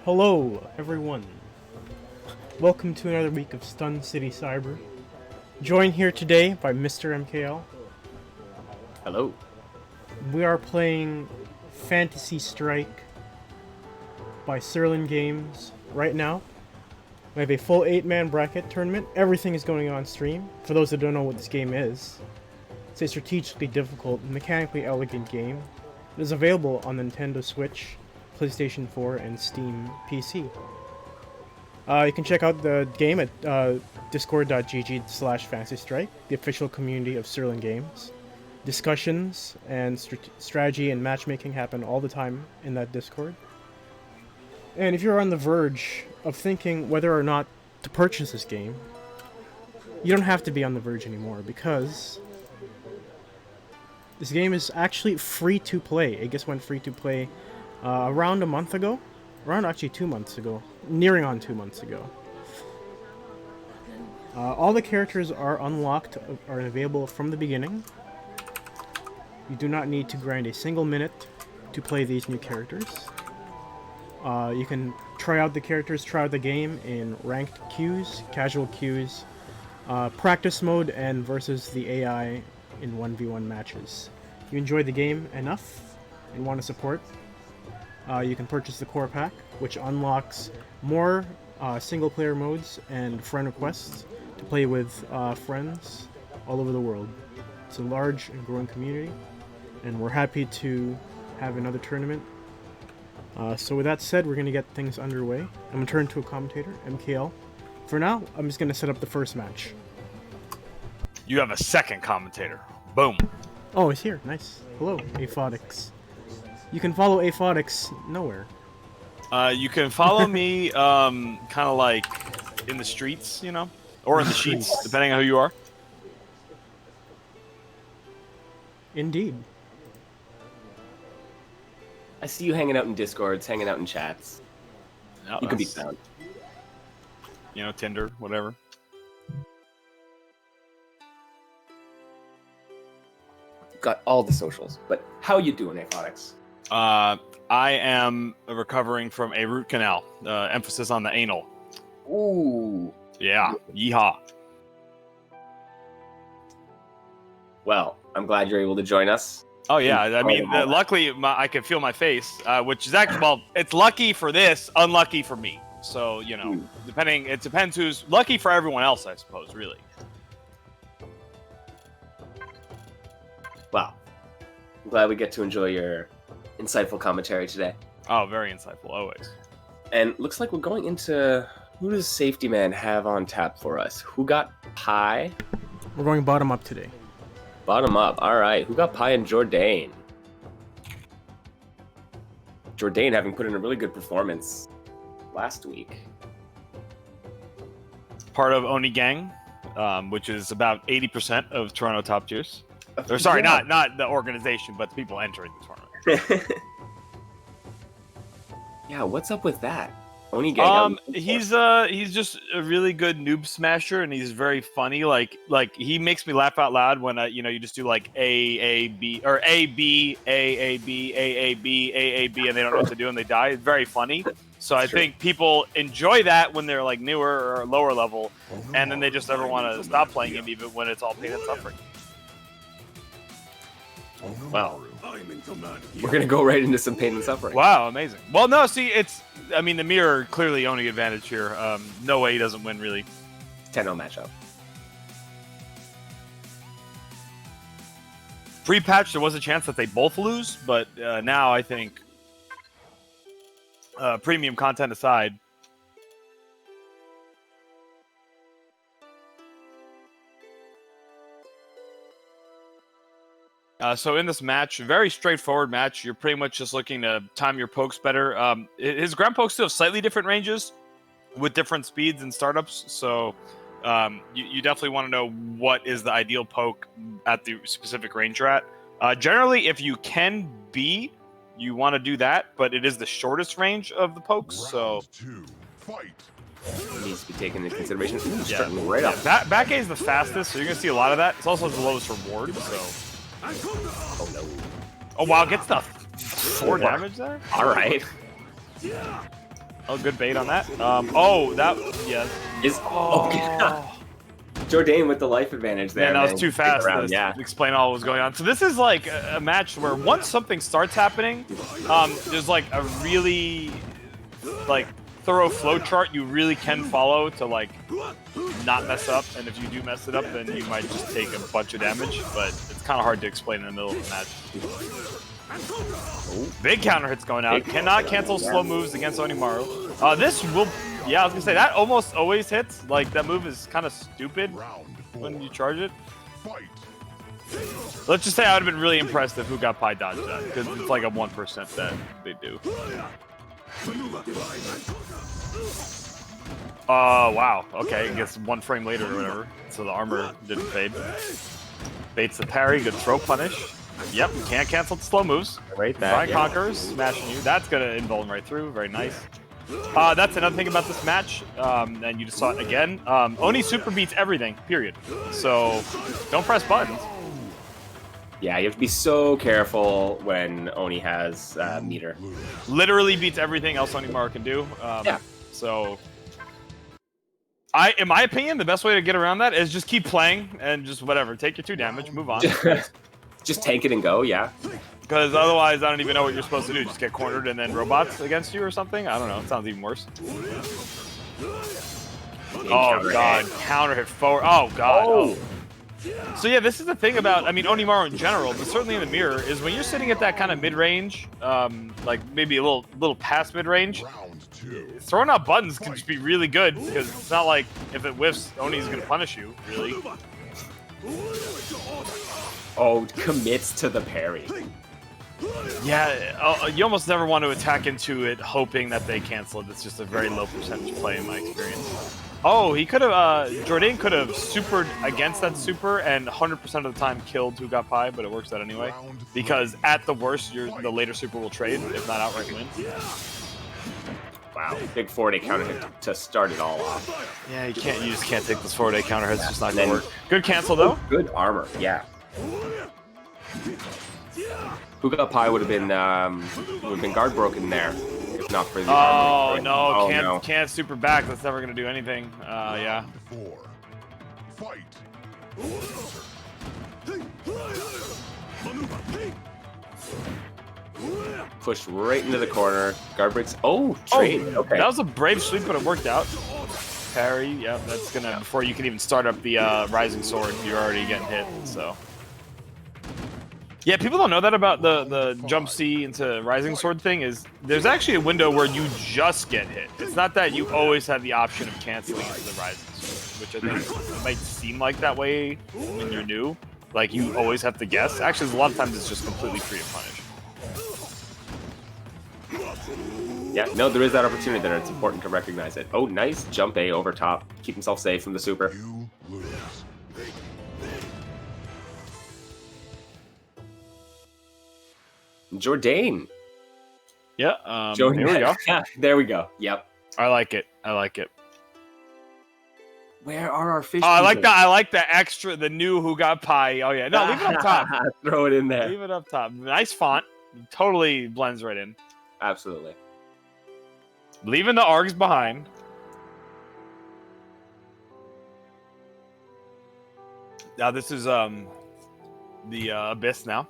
Hello, everyone. Welcome to another week of Stun City Cyber. Joined here today by Mr. MKL. Hello. We are playing Fantasy Strike by Sirlin Games right now. We have a full 8-man bracket tournament. Everything is going on stream. For those that don't know what this game is, it's a strategically difficult, mechanically elegant game. It is available on Nintendo Switch, PlayStation 4, and Steam PC. You can check out the game at discord.gg/fantasystrike, the official community of Sirlin Games. Discussions and strategy and matchmaking happen all the time in that Discord. And if you're on the verge of thinking whether or not to purchase this game, you don't have to be on the verge anymore, because this game is actually free to play. It just went free to play around a month ago. Around actually 2 months ago. Nearing on 2 months ago. All the characters are unlocked, are available from the beginning. You do not need to grind a single minute to play these new characters. You can try out the characters, try out the game in ranked queues, casual queues, practice mode, and versus the AI in 1v1 matches. If you enjoy the game enough and want to support, you can purchase the core pack, which unlocks more single-player modes and friend requests to play with friends all over the world. It's a large and growing community, and we're happy to have another tournament. So with that said, we're going to get things underway. I'm going to turn to a commentator, MKL. For now, I'm just going to set up the first match. You have a second commentator. Boom. Oh, he's here. Nice. Hello, Aphotics. You can follow Aphotics nowhere. You can follow me kind of like in the streets, you know? Or in the sheets, depending on who you are. Indeed. I see you hanging out in Discords, hanging out in chats. No, You can be found. You know, Tinder, whatever. Got all the socials. But how you doing, Aphotics? I am recovering from a root canal. Emphasis on the anal. Ooh. Yeah. Yeehaw. Well, I'm glad you're able to join us. Oh, yeah. I mean, luckily, I can feel my face, which is actually, well, it's lucky for this, unlucky for me. So, you know, it depends who's lucky for everyone else, I suppose, really. Wow. I'm glad we get to enjoy your insightful commentary today. Oh, very insightful, always. And looks like we're going into... Who does Safety Man have on tap for us? Who got Pi? We're going bottom up today. Bottom up. All right. Who got Pi and Jourdain? Jourdain having put in a really good performance last week. Part of Oni Gang, which is about 80% of Toronto top tiers. Or sorry, Yeah. not the organization, but the people entering the tournament. Yeah, what's up with that? Oni Gang. He's just a really good noob smasher, and he's very funny. Like he makes me laugh out loud when you just do like A B or A B A B A B A B, and they don't know what to do and they die. It's very funny. So I think people enjoy that when they're like newer or lower level, and then they just never want to stop playing him, even when it's all pain and suffering. Well, we're gonna go right into some pain and suffering. Wow, amazing. Well, no, see, the mirror clearly owning advantage here. No way he doesn't win, really. 10-0 matchup. Pre-patch, there was a chance that they both lose, but now I think, premium content aside, so in this match, very straightforward match. You're pretty much just looking to time your pokes better. His ground pokes do have slightly different ranges with different speeds and startups. So you definitely want to know what is the ideal poke at the specific range you're at. Generally, if you can be, you want to do that, but it is the shortest range of the pokes. So It needs to be taken into consideration. Ooh, yeah, starting right off. Back A is the fastest, so you're gonna see a lot of that. It's also the lowest reward. So. Oh no. Oh wow, gets the 4 damage there? Alright. Oh, good bait on that. Oh, that yeah. Is Jordan with the life advantage there. Man, that was man. too fast Around, to yeah. explain all what was going on. So this is like a match where once something starts happening, there's like a really like thorough flow chart you really can follow to like not mess up. And if you do mess it up, then you might just take a bunch of damage. But it's kind of hard to explain in the middle of the match. Big counter hits going out. Cannot cancel slow moves against Onimaru. This will, yeah, I was gonna say that almost always hits. Like that move is kind of stupid when you charge it. Let's just say I would have been really impressed if Who Got Pie dodged that, because it's like a 1% that they do. Oh wow. Okay, I guess 1 frame later or whatever, so the armor didn't fade. Baits the parry. Good throw punish. Yep, can't cancel the slow moves. Right there. Brian Conquerors smashing you. That's gonna invuln right through. Very nice. That's another thing about this match, and you just saw it again. Oni super beats everything, period. So don't press buttons. Yeah, you have to be so careful when Oni has meter. Literally beats everything else Onimaru can do. Yeah. So, in my opinion, the best way to get around that is just keep playing and just whatever. Take your 2 damage, move on. Just tank it and go, yeah. Because otherwise, I don't even know what you're supposed to do. Just get cornered and then robots against you or something? I don't know. It sounds even worse. Oh, God. Counter hit forward. Oh, God. Oh. So, yeah, this is the thing about, I mean, Onimaru in general, but certainly in the mirror, is when you're sitting at that kind of mid-range, like maybe a little past mid-range, throwing out buttons can just be really good, because it's not like if it whiffs, Oni's going to punish you, really. Oh, commits to the parry. Yeah, you almost never want to attack into it hoping that they cancel it. It's just a very low percentage play in my experience. Oh, he could have, Jordan could have supered against that super and 100% of the time killed Who Got Pie, but it works out anyway. Because at the worst, the later super will trade, if not outright win. Wow, big 4-day counter hit to start it all off. Yeah, you just can't take this 4-day counter hit. It's just not going to work. Good cancel, though. Good armor, yeah. Who Got Pie would have been guard broken there if not for the armor. No, can't super back. That's never gonna do anything. Yeah. Pushed right into the corner. Guard breaks. Oh, trade. Okay. That was a brave sweep, but it worked out. Parry. Yeah, that's gonna before you can even start up the rising sword. You're already getting hit. So. Yeah, people don't know that about the jump C into Rising Sword thing is there's actually a window where you just get hit. It's not that you always have the option of canceling into the Rising Sword, which I think might seem like that way when you're new. Like you always have to guess. Actually, a lot of times it's just completely free to punish. Yeah, no, there is that opportunity there. It's important to recognize it. Oh, nice jump A over top. Keep himself safe from the super. Jordan. Yeah, Jordan. here we go. There we go. Yep. I like it. I like it. Where are our fish? Oh, I like that. I like the extra, the new Who Got Pie. Oh yeah, no, leave it up top. Throw it in there. Leave it up top. Nice font. Totally blends right in. Absolutely. Leaving the args behind. Now this is the Abyss now.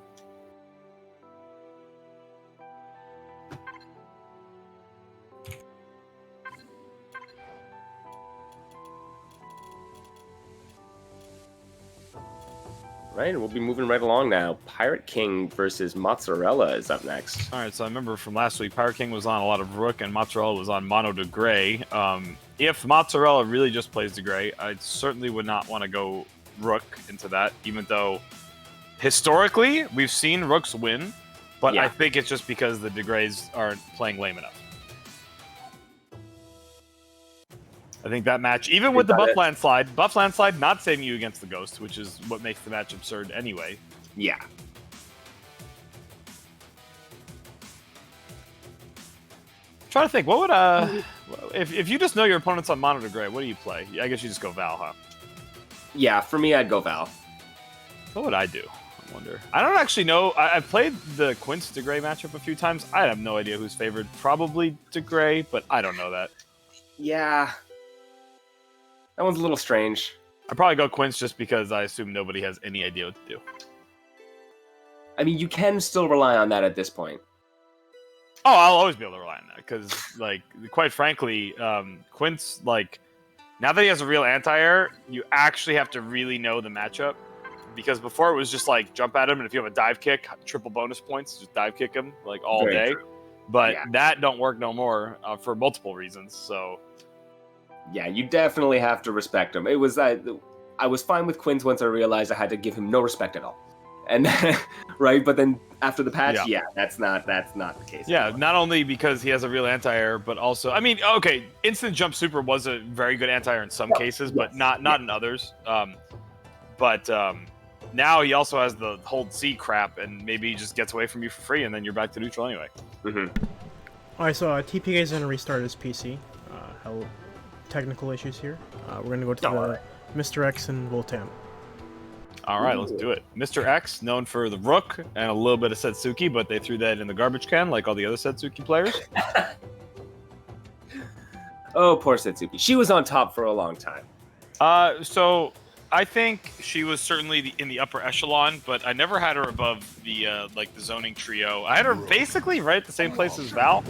Right, and we'll be moving right along now. Pirate King versus Mozzarella is up next. All right, so I remember from last week, Pirate King was on a lot of Rook, and Mozzarella was on Mono de Grey. If Mozzarella really just plays de Grey, I certainly would not want to go Rook into that, even though historically we've seen Rooks win, but Yeah. I think it's just because the de Greys aren't playing lame enough. I think that match, even with the buff landslide not saving you against the Ghost, which is what makes the match absurd anyway. Yeah. Trying to think, what would if you just know your opponent's on Mono de Grey, what do you play? I guess you just go Val, huh? Yeah, for me, I'd go Val. What would I do? wonder. I don't actually know. I've played the Quince DeGray matchup a few times. I have no idea who's favored. Probably DeGray, but I don't know that. Yeah. That one's a little strange. I'd probably go Quince just because I assume nobody has any idea what to do. I mean, you can still rely on that at this point. Oh, I'll always be able to rely on that because, like, quite frankly, Quince, like, now that he has a real anti-air, you actually have to really know the matchup. Because before it was just like jump at him, and if you have a dive kick, triple bonus points, just dive kick him like all Very day. true. But Yeah. that don't work no more for multiple reasons. So Yeah, you definitely have to respect him. It was I was fine with Quince once I realized I had to give him no respect at all. And then, right, but then after the patch, yeah, that's not the case. yeah, anymore. not only because he has a real anti-air, but also, I mean, okay, instant jump super was a very good anti-air in some cases, but not in others. Now he also has the hold C crap, and maybe he just gets away from you for free, and then you're back to neutral anyway. Mhm. Alright, so TPK is going to restart his PC. Technical issues here. We're going to go to alright. Mr. X and Voltam. All right, let's do it. Mr. X, known for the Rook and a little bit of Setsuki, but they threw that in the garbage can like all the other Setsuki players. Oh, poor Setsuki. She was on top for a long time. So I think she was certainly in the upper echelon, but I never had her above the like the zoning trio. I had her basically right at the same place as Val.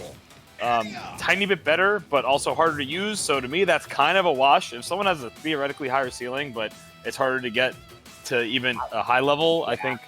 Tiny bit better, but also harder to use. So to me, that's kind of a wash. If someone has a theoretically higher ceiling, but it's harder to get to even a high level, I think